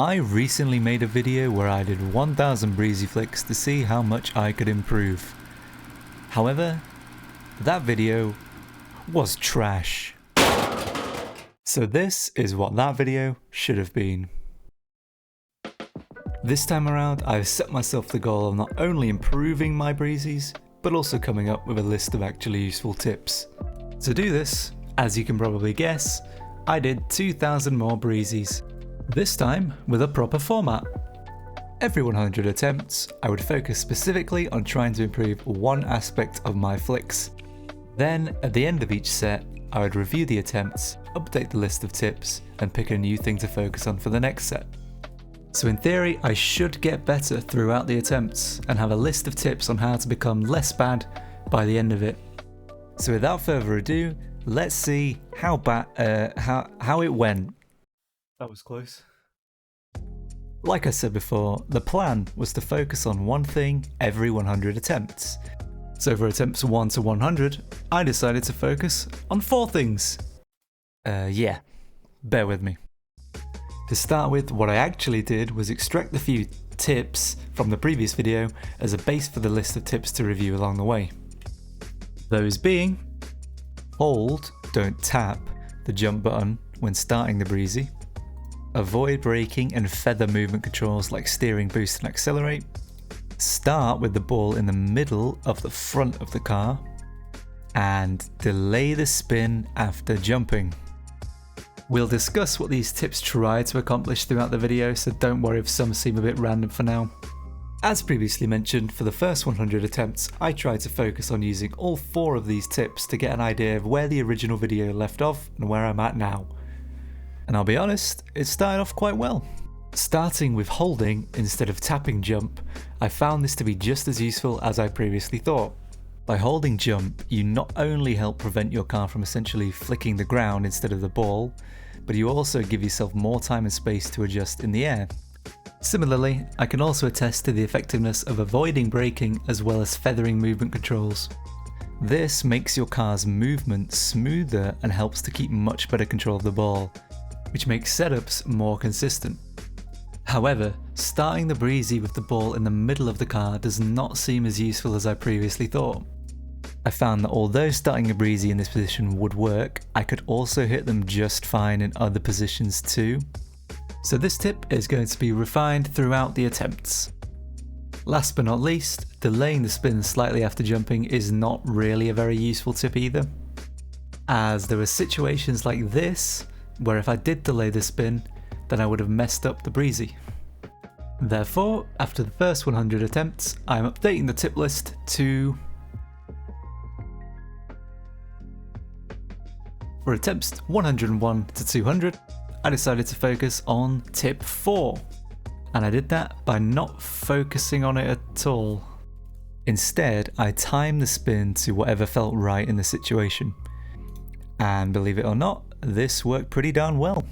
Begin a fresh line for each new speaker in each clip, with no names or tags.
I recently made a video where I did 1000 breezy flicks to see how much I could improve. However, that video was trash. So this is what that video should have been. This time around, I've set myself the goal of not only improving my breezes, but also coming up with a list of actually useful tips. To do this, as you can probably guess, I did 2000 more breezes. This time with a proper format. Every 100 attempts, I would focus specifically on trying to improve one aspect of my flicks. Then, at the end of each set, I would review the attempts, update the list of tips, and pick a new thing to focus on for the next set. So in theory, I should get better throughout the attempts and have a list of tips on how to become less bad by the end of it. So without further ado, let's see how it went. That was close. Like I said before, the plan was to focus on one thing every 100 attempts. So for attempts 1 to 100, I decided to focus on 4 things. Yeah, bear with me. To start with, what I actually did was extract a few tips from the previous video as a base for the list of tips to review along the way. Those being, hold, don't tap, the jump button when starting the breezy. Avoid braking and feather movement controls like steering, boost and accelerate. Start with the ball in the middle of the front of the car. And delay the spin after jumping. We'll discuss what these tips try to accomplish throughout the video, so don't worry if some seem a bit random for now. As previously mentioned, for the first 100 attempts, I tried to focus on using all 4 of these tips to get an idea of where the original video left off and where I'm at now. And I'll be honest, it started off quite well. Starting with holding instead of tapping jump, I found this to be just as useful as I previously thought. By holding jump, you not only help prevent your car from essentially flicking the ground instead of the ball, but you also give yourself more time and space to adjust in the air. Similarly, I can also attest to the effectiveness of avoiding braking as well as feathering movement controls. This makes your car's movement smoother and helps to keep much better control of the ball, which makes setups more consistent. However, starting the breezy with the ball in the middle of the car does not seem as useful as I previously thought. I found that although starting a breezy in this position would work, I could also hit them just fine in other positions too. So this tip is going to be refined throughout the attempts. Last but not least, delaying the spin slightly after jumping is not really a very useful tip either, as there are situations like this where if I did delay the spin, then I would have messed up the breezy. Therefore, after the first 100 attempts, I am updating the tip list to... For attempts 101 to 200, I decided to focus on tip 4. And I did that by not focusing on it at all. Instead, I timed the spin to whatever felt right in the situation. And believe it or not, this worked pretty darn well.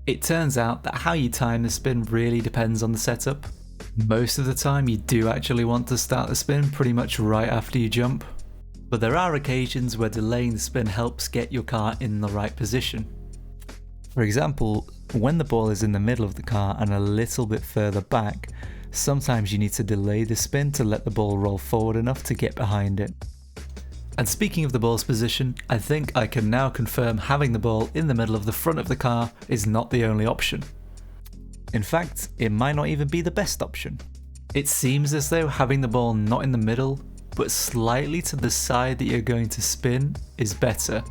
It turns out that how you time the spin really depends on the setup. Most of the time you do actually want to start the spin pretty much right after you jump, but there are occasions where delaying the spin helps get your car in the right position. For example, when the ball is in the middle of the car and a little bit further back, sometimes you need to delay the spin to let the ball roll forward enough to get behind it. And speaking of the ball's position, I think I can now confirm having the ball in the middle of the front of the car is not the only option. In fact, it might not even be the best option. It seems as though having the ball not in the middle, but slightly to the side that you're going to spin is better.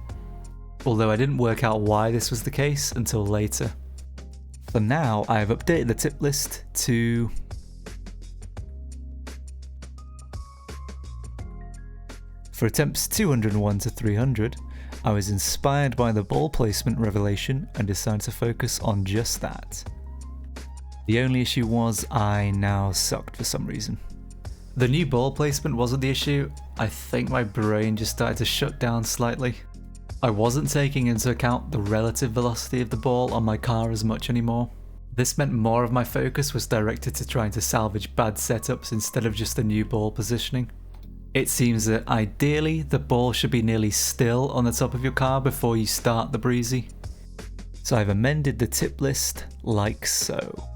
Although I didn't work out why this was the case until later. For now, I have updated the tip list to... For attempts 201 to 300, I was inspired by the ball placement revelation and decided to focus on just that. The only issue was I now sucked for some reason. The new ball placement wasn't the issue, I think my brain just started to shut down slightly. I wasn't taking into account the relative velocity of the ball on my car as much anymore. This meant more of my focus was directed to trying to salvage bad setups instead of just the new ball positioning. It seems that ideally the ball should be nearly still on the top of your car before you start the breezy. So I've amended the tip list like so.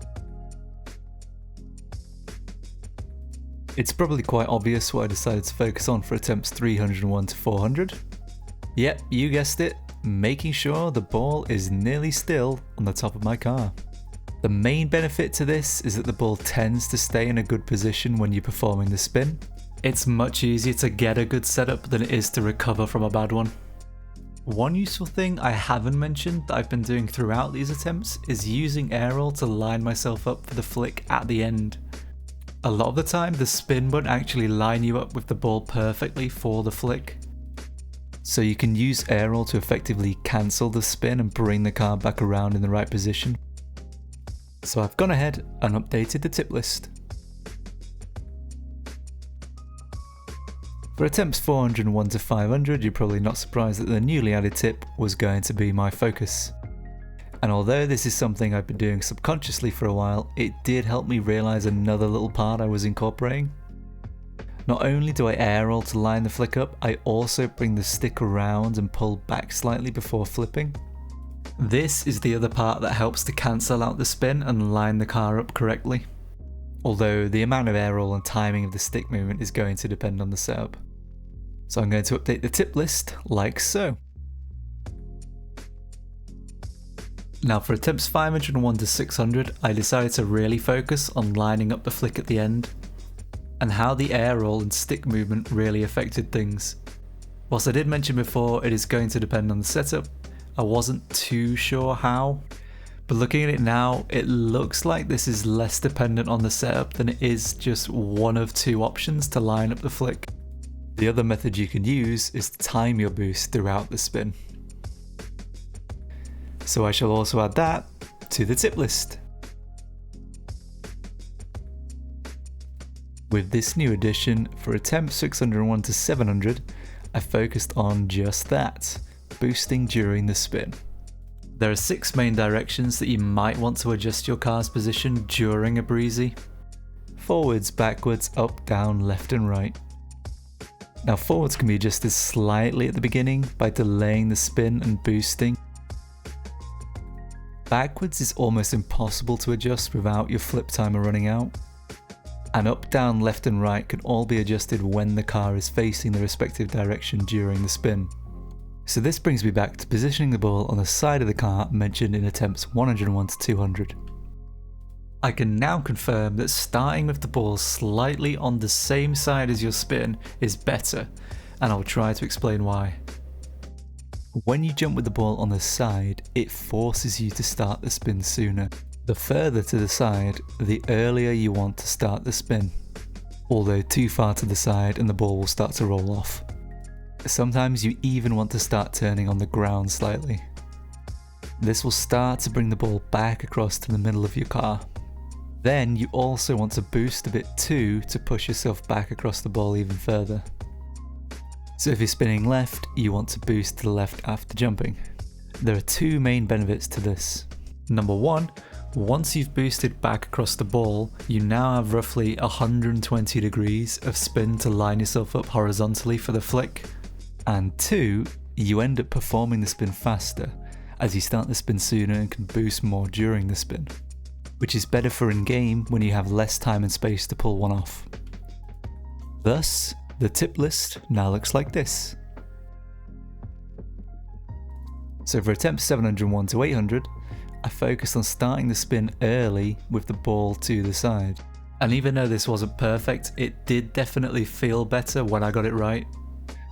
It's probably quite obvious what I decided to focus on for attempts 301 to 400. Yep, you guessed it, making sure the ball is nearly still on the top of my car. The main benefit to this is that the ball tends to stay in a good position when you're performing the spin. It's much easier to get a good setup than it is to recover from a bad one. One useful thing I haven't mentioned that I've been doing throughout these attempts is using air roll to line myself up for the flick at the end. A lot of the time the spin won't actually line you up with the ball perfectly for the flick. So you can use air roll to effectively cancel the spin and bring the car back around in the right position. So I've gone ahead and updated the tip list. For attempts 401 to 500, you're probably not surprised that the newly added tip was going to be my focus. And although this is something I've been doing subconsciously for a while, it did help me realise another little part I was incorporating. Not only do I air roll to line the flick up, I also bring the stick around and pull back slightly before flipping. This is the other part that helps to cancel out the spin and line the car up correctly. Although the amount of air roll and timing of the stick movement is going to depend on the setup. So I'm going to update the tip list like so. Now for attempts 501 to 600, I decided to really focus on lining up the flick at the end, and how the air roll and stick movement really affected things. Whilst I did mention before it is going to depend on the setup, I wasn't too sure how. But looking at it now, it looks like this is less dependent on the setup than it is just one of two options to line up the flick. The other method you can use is to time your boost throughout the spin. So I shall also add that to the tip list. With this new addition, for attempts 601 to 700, I focused on just that, boosting during the spin. There are 6 main directions that you might want to adjust your car's position during a breezy. Forwards, backwards, up, down, left and right. Now forwards can be adjusted slightly at the beginning by delaying the spin and boosting. Backwards is almost impossible to adjust without your flip timer running out. And up, down, left and right can all be adjusted when the car is facing the respective direction during the spin. So this brings me back to positioning the ball on the side of the car mentioned in attempts 101 to 200. I can now confirm that starting with the ball slightly on the same side as your spin is better, and I'll try to explain why. When you jump with the ball on the side, it forces you to start the spin sooner. The further to the side, the earlier you want to start the spin, although too far to the side and the ball will start to roll off. Sometimes you even want to start turning on the ground slightly. This will start to bring the ball back across to the middle of your car. Then you also want to boost a bit too to push yourself back across the ball even further. So if you're spinning left, you want to boost to the left after jumping. There are 2 main benefits to this. Number 1, once you've boosted back across the ball, you now have roughly 120 degrees of spin to line yourself up horizontally for the flick. And 2, you end up performing the spin faster, as you start the spin sooner and can boost more during the spin, which is better for in-game when you have less time and space to pull one off. Thus, the tip list now looks like this. So for attempts 701 to 800, I focused on starting the spin early with the ball to the side. And even though this wasn't perfect, it did definitely feel better when I got it right.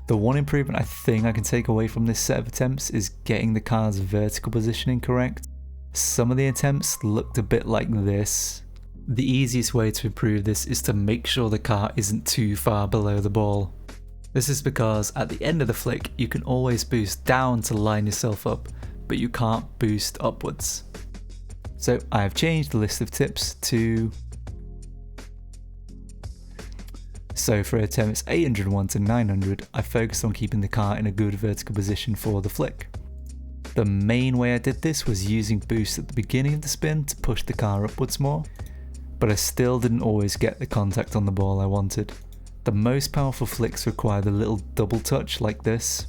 The one improvement I think I can take away from this set of attempts is getting the car's vertical positioning correct. Some of the attempts looked a bit like this. The easiest way to improve this is to make sure the car isn't too far below the ball. This is because at the end of the flick you can always boost down to line yourself up, but you can't boost upwards. So I have changed the list of tips to... So for attempts 801 to 900, I focused on keeping the car in a good vertical position for the flick. The main way I did this was using boost at the beginning of the spin to push the car upwards more, but I still didn't always get the contact on the ball I wanted. The most powerful flicks require the little double touch like this,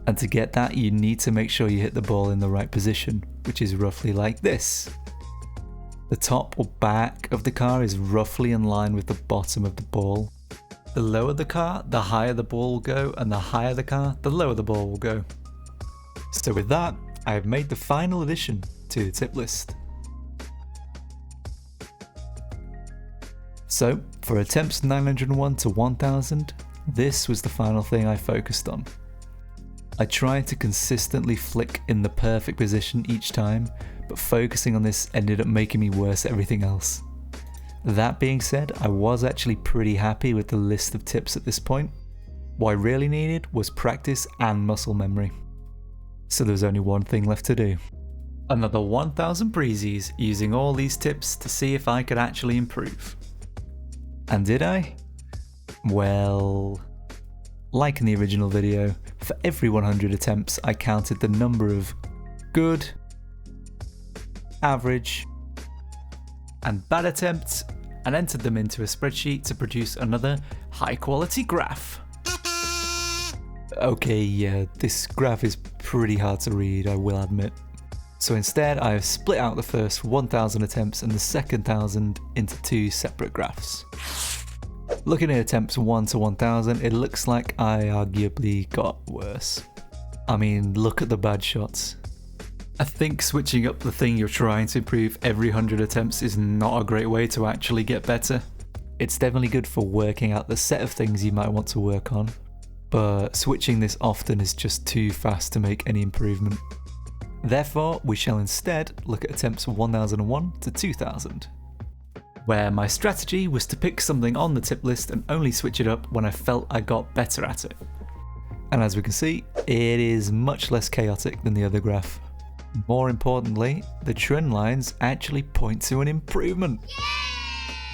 and to get that you need to make sure you hit the ball in the right position, which is roughly like this. The top or back of the car is roughly in line with the bottom of the ball. The lower the car, the higher the ball will go, and the higher the car, the lower the ball will go. So with that, I have made the final addition to the tip list. So, for attempts 901 to 1000, this was the final thing I focused on. I tried to consistently flick in the perfect position each time, but focusing on this ended up making me worse at everything else. That being said, I was actually pretty happy with the list of tips at this point. What I really needed was practice and muscle memory. So there was only one thing left to do. Another 1000 Breezis using all these tips to see if I could actually improve. And did I? Well, like in the original video, for every 100 attempts I counted the number of good, average, and bad attempts and entered them into a spreadsheet to produce another high quality graph. Okay, yeah, this graph is pretty hard to read, I will admit. So instead I have split out the first 1000 attempts and the second 1000 into two separate graphs. Looking at attempts 1 to 1000, it looks like I arguably got worse. I mean, look at the bad shots. I think switching up the thing you're trying to improve every 100 attempts is not a great way to actually get better. It's definitely good for working out the set of things you might want to work on, but switching this often is just too fast to make any improvement. Therefore, we shall instead look at attempts 1001 to 2000, where my strategy was to pick something on the tip list and only switch it up when I felt I got better at it. And as we can see, it is much less chaotic than the other graph. More importantly, the trend lines actually point to an improvement.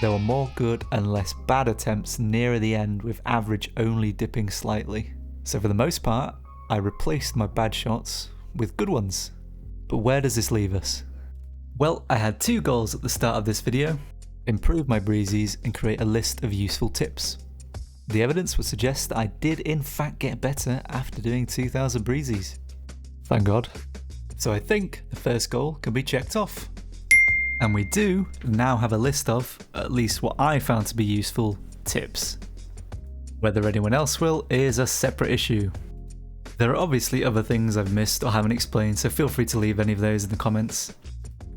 There were more good and less bad attempts nearer the end, with average only dipping slightly. So for the most part, I replaced my bad shots with good ones. But where does this leave us? Well, I had two goals at the start of this video: improve my Breezis and create a list of useful tips. The evidence would suggest that I did in fact get better after doing 2000 Breezis. Thank God. So I think the first goal can be checked off. And we do now have a list of, at least what I found to be useful, tips. Whether anyone else will is a separate issue. There are obviously other things I've missed or haven't explained, so feel free to leave any of those in the comments.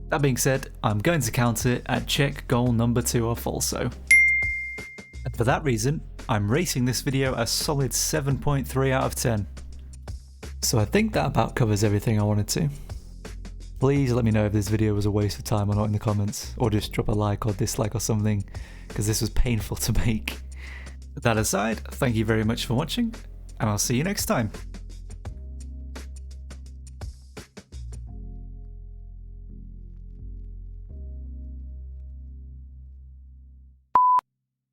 That being said, I'm going to count it at check goal number 2 off also. And for that reason, I'm rating this video a solid 7.3 out of 10. So I think that about covers everything I wanted to. Please let me know if this video was a waste of time or not in the comments, or just drop a like or dislike or something, because this was painful to make. That aside, thank you very much for watching, and I'll see you next time.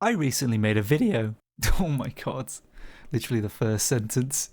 I recently made a video. Oh my god, literally the first sentence.